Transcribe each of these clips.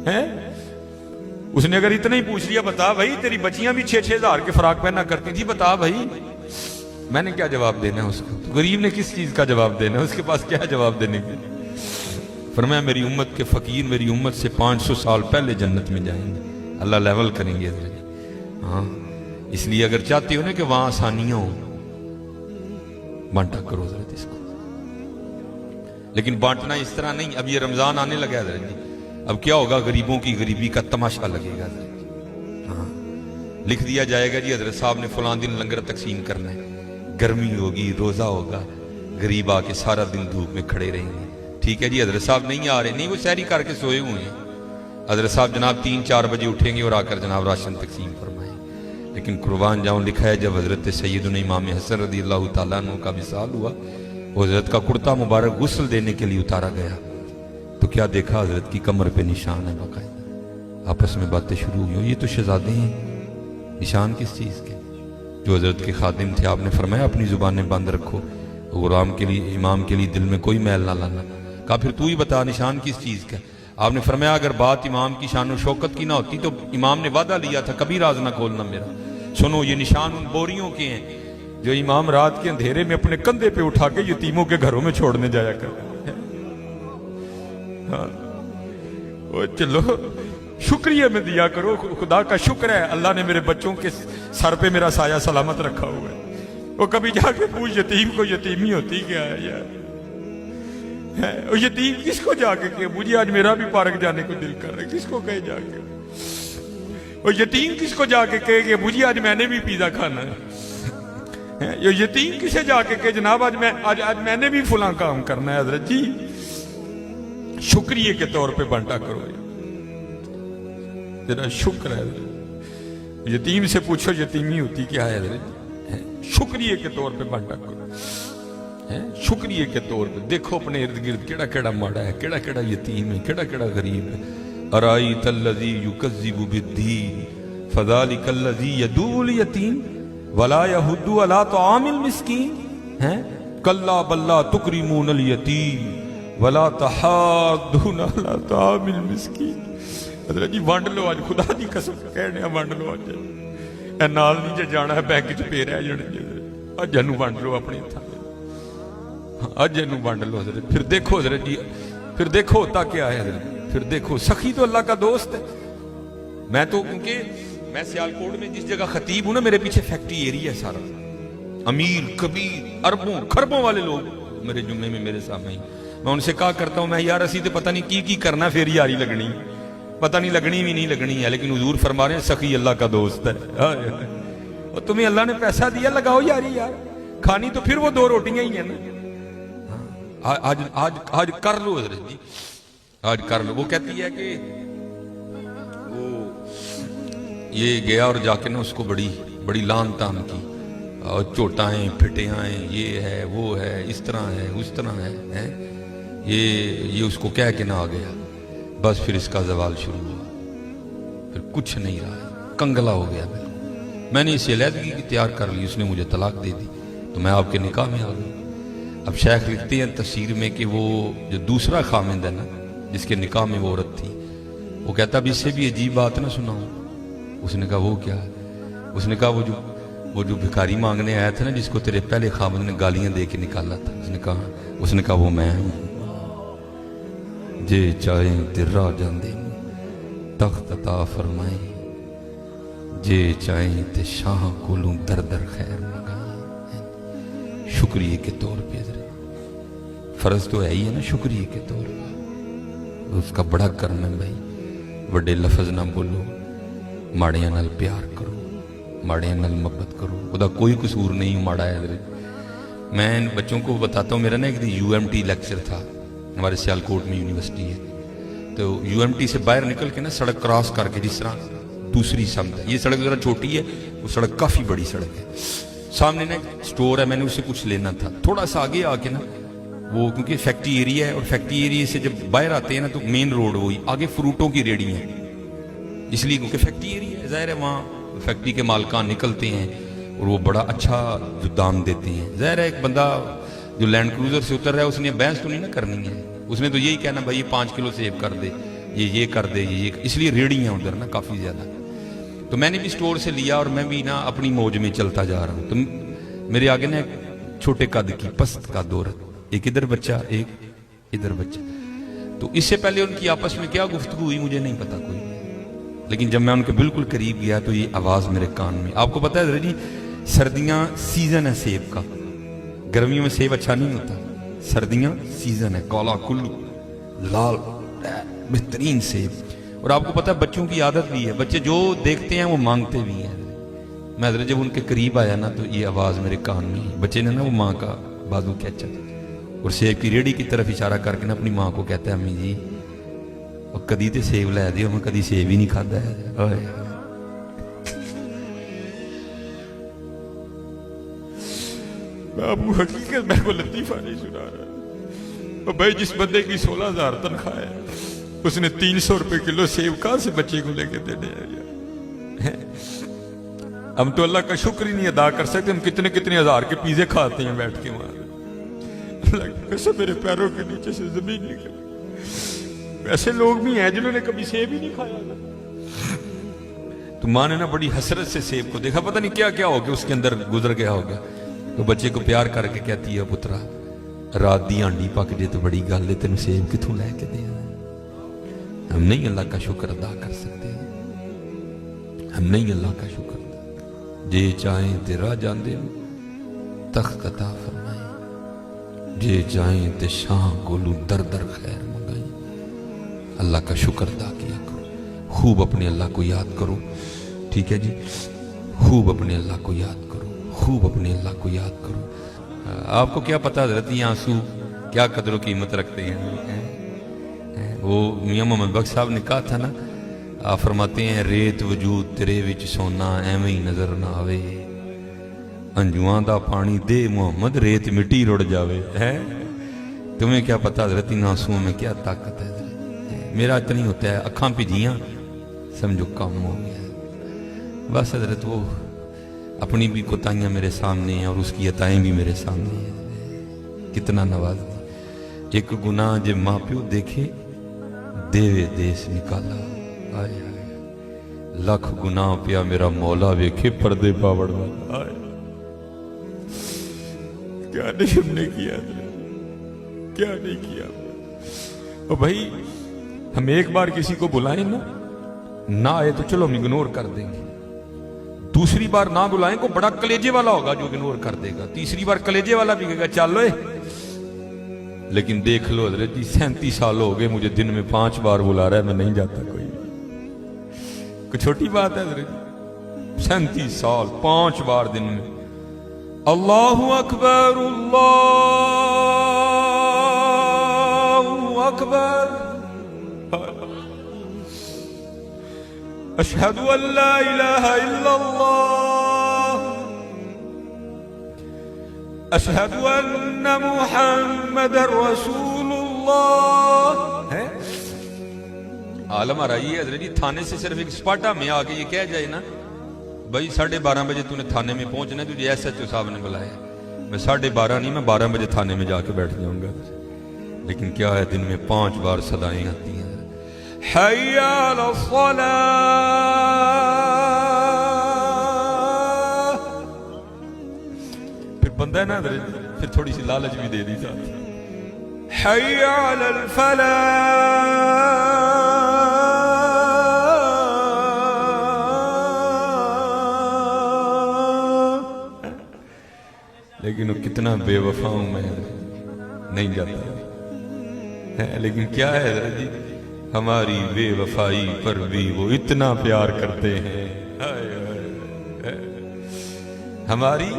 ہے؟ اس نے اگر اتنا ہی پوچھ لیا بتا بھائی تیری بچیاں بھی 6-6 ہزار کے فراق پہنا کرتی تھی، بتا بھائی، میں نے کیا جواب دینا ہے اس کو؟ غریب نے کس چیز کا جواب دینا ہے؟ اس کے پاس کیا جواب دینے کے؟ فرمایا میری امت کے فقیر میری امت سے 500 سال پہلے جنت میں جائیں گے، اللہ لیول کریں گے۔ ہاں، اس لیے اگر چاہتے ہو نا کہ وہاں آسانیاں ہوں، بانٹا کرو حضرت اس کو، لیکن بانٹنا اس طرح نہیں۔ اب یہ رمضان آنے لگا ہے حضرت جی، اب کیا ہوگا؟ غریبوں کی غریبی کا تماشا لگے گا حضرت جی۔ ہاں، لکھ دیا جائے گا جی حضرت صاحب نے فلاں دن لنگر تقسیم کرنا ہے، گرمی ہوگی، روزہ ہوگا، غریب آ کے سارا دن دھوپ میں کھڑے رہیں گے۔ ٹھیک ہے جی، حضرت صاحب نہیں آ رہے، نہیں وہ سحری کر کے سوئے ہوئے ہیں، حضرت صاحب جناب 3-4 بجے اٹھیں گے اور آ کر جناب راشن تقسیم فرمائیں۔ لیکن قربان جاؤں، لکھا ہے جب حضرت سیدنا امام حسن رضی اللہ تعالیٰ عنہ کا وصال ہوا، وہ حضرت کا کرتا مبارک غسل دینے کے لیے اتارا گیا تو کیا دیکھا؟ حضرت کی کمر پہ نشان ہے باقاعدہ۔ آپس میں باتیں شروع ہوئی، یہ تو شہزادے ہیں، نشان کس چیز کے؟ جو حضرت کے خادم تھے، آپ نے فرمایا اپنی زبانیں بند رکھو، غلام کے لیے، امام کے لیے دل میں کوئی میل نہ لانا۔ کہا پھر تو ہی بتا نشان کس چیز کا؟ آپ نے فرمایا اگر بات امام کی شان و شوکت کی نہ ہوتی تو امام نے وعدہ لیا تھا کبھی راز نہ کھولنا میرا۔ سنو، یہ نشان ان بوریوں کے ہیں جو امام رات کے اندھیرے میں اپنے کندھے پہ اٹھا کے یتیموں کے گھروں میں چھوڑنے جایا کرتے ہیں۔ ہاں، چلو شکریہ میں دیا کرو، خدا کا شکر ہے اللہ نے میرے بچوں کے سر پہ میرا سایہ سلامت رکھا ہوا ہے۔ وہ کبھی جا کے پوچھ یتیم کو یتیمی ہوتی کیا ہے یار؟ وہ یتیم کس کو جا کے کہ مجھے آج میرا بھی پارک جانے کو دل کر رہا ہے، کس کو کہے جا کے؟ وہ یتیم کس کو جا کے کہے کہ مجھے آج میں نے بھی پیزا کھانا ہے؟ یہ یتیم کسے جا کے کہ جناب آج میں نے بھی فلاں کام کرنا ہے؟ حضرت جی شکریہ کے طور پہ بانٹا کرو، ذرا شکر ہے۔ یتیم سے پوچھو یتیمی ہوتی کیا ہے حضرت، شکریہ کے طور پہ بانٹا کرو، شکریہ کے طور پہ۔ دیکھو اپنے ارد گرد کیڑا کیڑا ماڑا ہے، کیڑا کیڑا یتیم ہے، کیڑا کیڑا غریب ہے۔ ارائیت الذی یکذب بالدین فذلک الذی یدعو الیتیم ولا یحض علی طعام المسکین کلا بل لا تکرمون الیتیم ولا تحاضون علی طعام المسکین۔ حضرت جی وانڈ لو آج، خدا دی قسم کہنے وانڈ لو آج، اے نال نہیں جے جانا ہے بینک چ پے رہ جانے جی، اج اینو وانڈ لو اپنے تھا، اج اینو وانڈ لو حضرت۔ پھر دیکھو حضرت جی، پھر دیکھو ہوتا کیا ہے حضرت، پھر دیکھو سخی تو اللہ کا دوست ہے۔ میں تو کیونکہ میں سیالکوٹ میں جس جگہ خطیب ہوں نا، میرے پیچھے فیکٹری ایریا ہے سارا، امیر کبیر اربوں خربوں والے لوگ میرے جمعے میں میرے سامنے ہی۔ میں ان سے کہا کرتا ہوں میں یار اسی تو پتہ نہیں کی کرنا، پھر یاری لگنی، پتہ نہیں لگنی بھی نہیں لگنی ہے، لیکن حضور فرما رہے ہیں سخی اللہ کا دوست ہے۔ اور تمہیں اللہ نے پیسہ دیا، لگاؤ یاری یار، کھانی تو پھر وہ 2 روٹیاں ہی ہیں نا۔ آج کر لو حضرت جی، آج کر لو۔ وہ کہتی ہے کہ وہ یہ گیا اور جا کے نا اس کو بڑی لان تان کی، اور چوٹائیں پھٹیاں، یہ ہے وہ ہے، اس طرح ہے اس طرح ہے، یہ اس کو کہہ کے نہ آ گیا، بس پھر اس کا زوال شروع ہوا، پھر کچھ نہیں رہا، کنگلا ہو گیا۔ میں نے اسے علیحدگی کی تیار کر لی، اس نے مجھے طلاق دے دی، تو میں آپ کے نکاح میں آ گئی۔ اب شیخ لکھتے ہیں تفسیر میں کہ وہ جو دوسرا خامند ہے نا، جس کے نکاح میں وہ عورت تھی، وہ کہتا اب اس سے بھی عجیب بات نہ سناؤں۔ اس نے کہا وہ کیا ہے؟ اس نے کہا وہ جو بھکاری مانگنے آیا تھا نا، جس کو تیرے پہلے خامند نے گالیاں دے کے نکالا تھا، اس نے کہا وہ میں ہوں۔ جے چاہیں تے راہ جاندے تخت عطا فرمائیں، جے چاہیں تے شاہ کولوں در در خیر منگائیں۔ شکریہ کے طور پہ حضرت، فرض تو ہے ہی ہے نا شکریہ کے طور پہ، اس کا بڑا کرم ہے بھائی۔ بڑے لفظ نہ بولو، ماڑیاں نال پیار کرو، ماڑیاں نال محبت کرو، خدا کوئی قصور نہیں ماڑا ہے حضرت۔ میں ان بچوں کو بتاتا ہوں، میرا نا ایک دن UMT لیکچر تھا، ہمارے سیالکوٹ میں یونیورسٹی ہے، تو UMT سے باہر نکل کے نا سڑک کراس کر کے، جس طرح دوسری سمت ہے، یہ سڑک ذرا چھوٹی ہے، وہ سڑک کافی بڑی سڑک ہے، سامنے نا ایک سٹور ہے، میں نے اس سے کچھ لینا تھا، تھوڑا سا آگے آ کے نا وہ کیونکہ فیکٹری ایریا ہے، اور فیکٹری ایریا سے جب باہر آتے ہیں نا تو مین روڈ وہی، آگے فروٹوں کی ریڑیاں ہیں، اس لیے کیونکہ فیکٹری ایریا ہے، ظاہر ہے وہاں فیکٹری کے مالکان نکلتے ہیں اور وہ بڑا اچھا جو دام دیتے ہیں۔ ظاہر ہے ایک بندہ جو لینڈ کروزر سے اتر رہا ہے، اس نے بحث تو نہیں نا کرنی ہے، اس نے تو یہی کہنا بھائی 5 کلو سیب کر دے، یہ کر دے یہ اس لیے ریڑھی ہیں ادھر نا کافی زیادہ. تو میں نے بھی سٹور سے لیا اور میں بھی نا اپنی موج میں چلتا جا رہا ہوں. تو میرے آگے نا ایک چھوٹے قد کی پست قد عورت, ایک ادھر بچہ ایک ادھر بچہ. تو اس سے پہلے ان کی آپس میں کیا گفتگو ہوئی مجھے نہیں پتا کوئی, لیکن جب میں ان کے بالکل قریب گیا تو یہ آواز میرے کان میں. آپ کو پتا ہے جی سردیاں سیزن ہے سیب کا, گرمیوں میں سیب اچھا نہیں ہوتا, سردیاں سیزن ہے, کالا کلو لال بہترین سیب. اور آپ کو پتا ہے بچوں کی عادت بھی ہے, بچے جو دیکھتے ہیں وہ مانگتے بھی ہیں. میں حضرت جب ان کے قریب آیا نا تو یہ آواز میرے کان میں, بچے نے نا وہ ماں کا بازو کھینچا اور سیب کی ریڑھی کی طرف اشارہ کر کے نا اپنی ماں کو کہتا ہے امی جی اور کدی تے سیب لے دیو, میں کدی سیب ہی نہیں کھادا ہے. ابو حقیقت میں کو لطیفہ نہیں سنا رہا بھائی. جس بندے کی 16,000 تنخواہ ہے اس نے 300 روپے کلو سیب کہاں سے بچے کو لے کے دینے ہیں. ہم تو اللہ کا شکر ہی نہیں ادا کر سکتے, ہم کتنے کتنے ہزار کے پیزے کھاتے ہیں بیٹھ کے وہاں. اللہ کی قسم میرے پیروں کے نیچے سے زمین نکل. ایسے لوگ بھی ہیں جنہوں نے کبھی سیب ہی نہیں کھایا. تو ماں نے نا بڑی حسرت سے سیب کو دیکھا, پتہ نہیں کیا کیا ہو گیا اس کے اندر گزر گیا ہوگا. تو بچے کو پیار کر کے کہتی ہے پترا رات دی ہانڈی پک جے تو بڑی گل ہے, تینوں سیب کتوں لے کے دیا. ہم نہیں اللہ کا شکر ادا کر سکتے, ہم نہیں اللہ کا شکر ادا. جے چاہیں تے راہ جاندے تخت عطا فرمائیں, جے چاہیں تے شاہ کولو در در خیر منگائیں. اللہ کا شکر ادا کیا کرو, خوب اپنے اللہ کو یاد کرو. ٹھیک ہے جی, خوب اپنے اللہ کو یاد کرو, خوب اپنے اللہ کو یاد کرو. آپ کو کیا پتا حضرت یہ آنسو کیا قدر و قیمت رکھتے ہیں. وہ میاں محمد بخش صاحب نے کہا تھا نا, آپ فرماتے ہیں ریت وجود تیرے وچ سونا ایویں ہی نظر نہ آوے, انجواں دا پانی دے محمد ریت مٹی رڑ جاوے. ہے تمہیں کیا پتا حضرت ان آنسوؤں میں کیا طاقت ہے. میرا اتنی ہوتا ہے اکھاں پجیاں سمجھو کام ہو گیا. بس حضرت وہ اپنی بھی کوتاہیاں میرے سامنے ہیں اور اس کی عطائیں بھی میرے سامنے ہیں. کتنا نواز دی. ایک گناہ جے ماں پیو دیکھے دیوے دیس نکالا. آئے آئے لکھ گناہ پیا میرا مولا ویکھے پردے پاوڑ والا. آئے کیا نہیں ہم نے کیا, کیا نہیں کیا. اور بھائی ہم ایک بار کسی کو بلائیں نا, نہ آئے تو چلو ہم اگنور کر دیں گے. دوسری بار نہ بلائیں کو بڑا کلیجے والا ہوگا جو اگنور کر دے گا. تیسری بار کلیجے والا بھی کہے گا چل لوے. لیکن دیکھ لو حضرت جی 37 سال ہو گئے مجھے دن میں 5 بار بلا رہا ہے, میں نہیں جاتا. کوئی چھوٹی بات ہے حضرت جی, 37 سال 5 بار دن میں. اللہ اکبر اللہ اکبر اشہد ان لا الہ الا اللہ اشہد ان محمد رسول اللہ. ہے عالم آ رہی ہے حضرت جی, تھانے سے صرف ایک سپاٹا میں آ کے یہ کہہ جائے نا بھائی 12:30 بجے تو نے تھانے میں پہنچنا ہے, تجھے ایس ایچ او صاحب نے بلایا. میں 12:30 نہیں, میں 12 بجے تھانے میں جا کے بیٹھ جاؤں گا. لیکن کیا ہے دن میں 5 بار صدائیں آتی ہیں. حی علی الصلاۃ, پھر بندہ ہے نا پھر تھوڑی سی لالچ بھی دے دی ساتھ. حی علی الفلاح, لیکن وہ کتنا بے وفا ہوں میں, نہیں جاتا. لیکن کیا ہے جی ہماری بے وفائی پر بھی وہ اتنا پیار کرتے ہیں. ہماری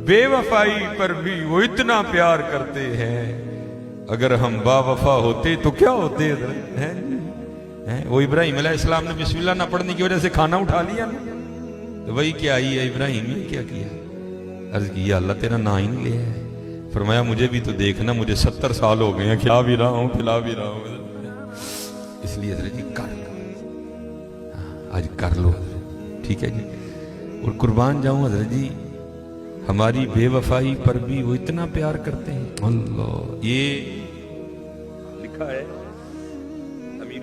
بے وفائی پر بھی وہ اتنا پیار کرتے ہیں. اگر ہم با وفا ہوتے تو کیا ہوتے ہیں. وہ ابراہیم علیہ السلام نے بسم اللہ نہ پڑھنے کی وجہ سے کھانا اٹھا لیا نا, تو وہی کیا آئی ہے ابراہیم نے کیا کیا, عرض کیا اللہ تیرا نا ہی نہیں لیا ہے. فرمایا مجھے بھی تو دیکھنا, مجھے 70 سال ہو گئے ہیں, کھلا بھی رہا ہوں پھلا بھی رہا ہوں. اس لیے حضرت جی کر لو, آج کر لو. ٹھیک ہے جی. اور قربان جاؤں حضرت جی ہماری بے وفائی پر بھی وہ اتنا پیار کرتے ہیں. اللہ, یہ لکھا ہے امیر